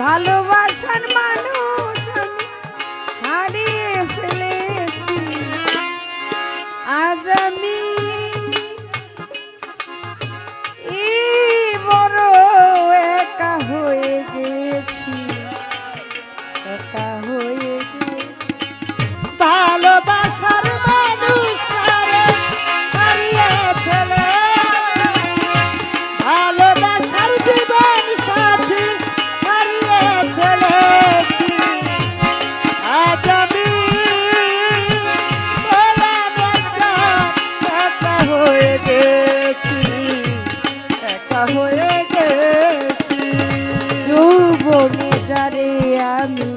ভালোবাসার মানুষ আমি হারিয়ে ফেলেছি। আজ আমি বড় একা হয়ে গেছি, একা হয়ে গেছি। ভালোবাসার মানুষ হারিয়ে ফেলে, ভালোবাসার জীবন সাথী হারিয়ে ফেলেছি। আজ আমি একা হয়ে গেছি, একা হয়ে গেছি। যৌবনে যারে আমি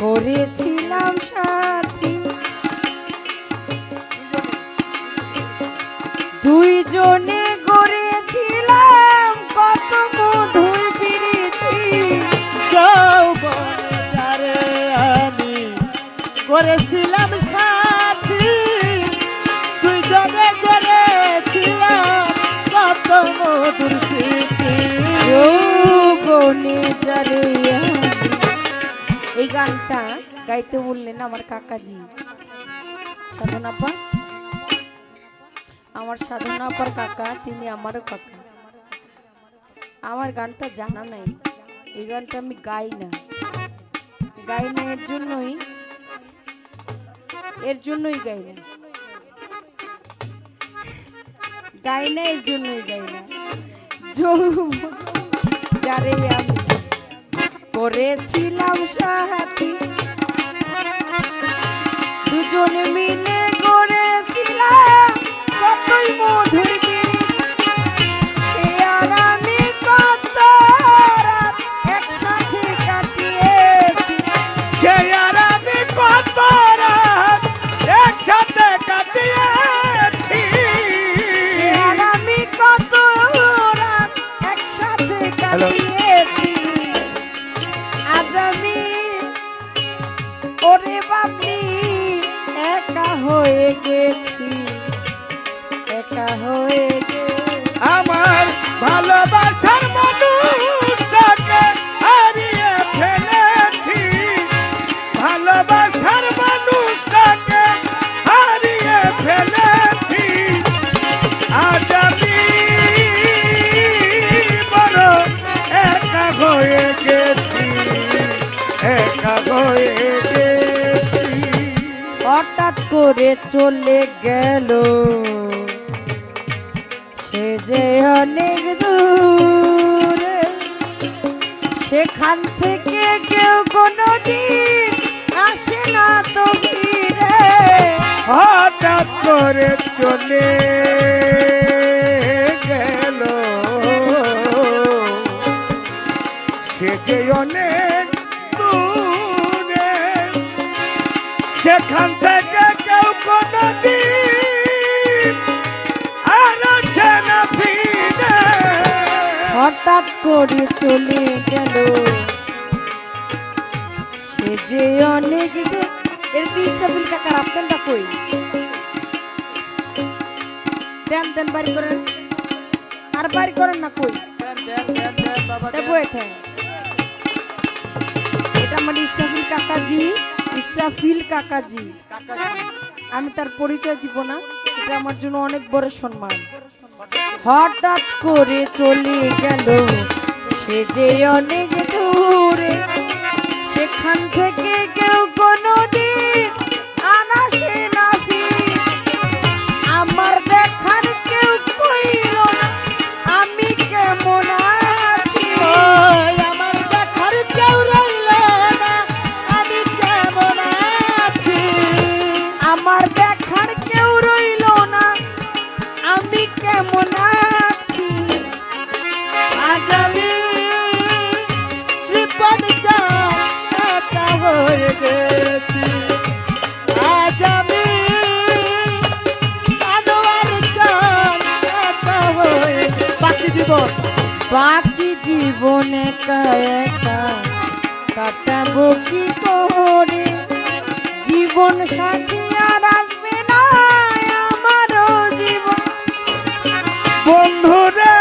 করেছিলাম সাথী, দুইজনে গড়েছিলাম কত মধুর প্রীতি। যৌবনে যারে আমি করেছিলাম সাথী, দুইজনে করেছিলাম কত মধুর স্মৃতি। যৌবনে যারে আমি। এই গানটা গাইতে বললেন আমার কাকাজি সাধনাপা, আমার সাধনাপার কাকা, তিনি আমারও কাকা। আমার গানটা জানা নাই, এই গানটা আমি গাই না এর জন্যই গাই না, এর জন্যই গাই না। যৌবন যারে আমি করেছিলাম সাথী, দুজনে মিলে গড়েছিলাম কতই মধুর প্রীতি। সে আর আমি কত রাত একসাথে কাটিয়েছি, সে আর আমি কত রাত একসাথে কাটিয়েছি, সে আর আমি কত রাত একসাথে কাটিয়েছি। আজ আমি ওরে বাপনি একা হয়ে গেছি, একা হয়ে গেছি। আমার ভালোবাসার মানুষটাকে হারিয়ে ফেলেছি, ভালোবাসার মানুষটাকে হারিয়ে ফেলেছি। আজ আমি বড় একা হয়ে গেছি, একা হয়ে গেছি। হঠাৎ করে চলে গেল সে যে অনেক দূরে, সেখান থেকে কেউ কোনোদিন আসে না তো ফিরে। হঠাৎ করে চলে গেল সে যে অনেক দূরে, সেখান থেকে কেউ কোনোদিন আর আসে না ফিরে। হঠাৎ করে চলে গেল সে যে অনেক দূরে। এর ডিস্টার্বিল কাকার আপনারটা কই দেন দেন বাড়ি করেন, আর বাড়ি করেন না কই দেবো। এটা আমার ইস্টাফিল কাকাজি, ইস্টাফিল কাকাজি। আমি তার পরিচয় দিব না, এটা আমার জন্য অনেক বড় সম্মান। হঠাৎ করে চলে গেল সে যে অনেক দূরে, সেখান থেকে কেউ কোনোদিন আর আসে না ফিরে। আমার দেখার কেউ কইল না আমি কেমন আছি, আমার দেখার কেউ রইল না আমি কেমন আছি, আমার দেখার কেউ রইল না আমি কেমন আছি। আজ আমি বিপদ একা হয়ে গেছি, আজ আমি আনোয়ার চাঁদ একা হয়ে। বাকি জীবন, বাকি জীবন একা একা কাটাবো কি করে, জীবন সাথী আর আসবে না আমারও জীবন। বন্ধুরে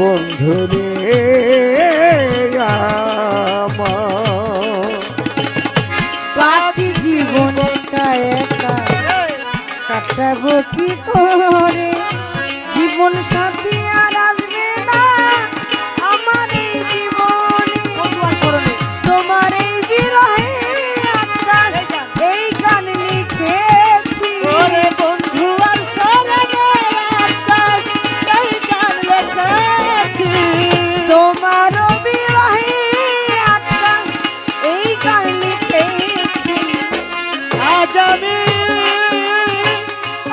বন্ধু রে আমার বাকি জীবন একা একা কাটাবো কি করে জীবন সাথী আর আসবে না আমার এই জীবনে তোমার এই বিরহে আকাশ এই গান লিখেছি ওরে বন্ধু আর শরণে আকাশ এই গান লেখেছি তোমার বিরহে আকাশ এই গান লিখেছি আজ আমি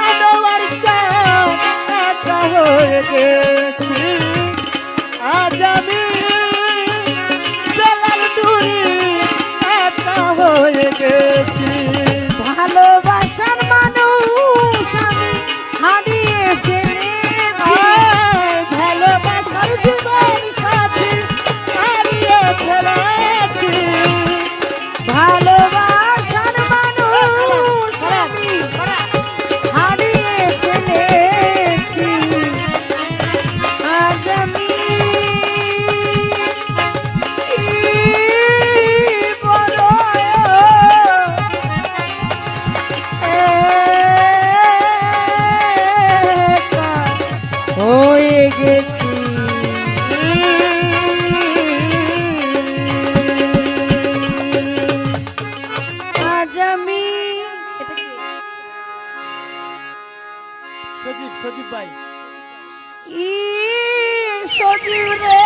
আনোয়ার চাঁদ একা হয়ে গেছি আজ আমি বেলাল নুরি একা হয়ে গেছি ভালোবাসার মানুষ আমি হারিয়ে ফেলেছি ভালোবাসার জীবন সাথী হারিয়ে ফেলেছি ভালোবাসার মানুষ আমি হারিয়ে ফেলেছি আজ আমি বড় একা হয়ে গেছি আজ আমি এটা কি সজীব ভাই ই সজীব রে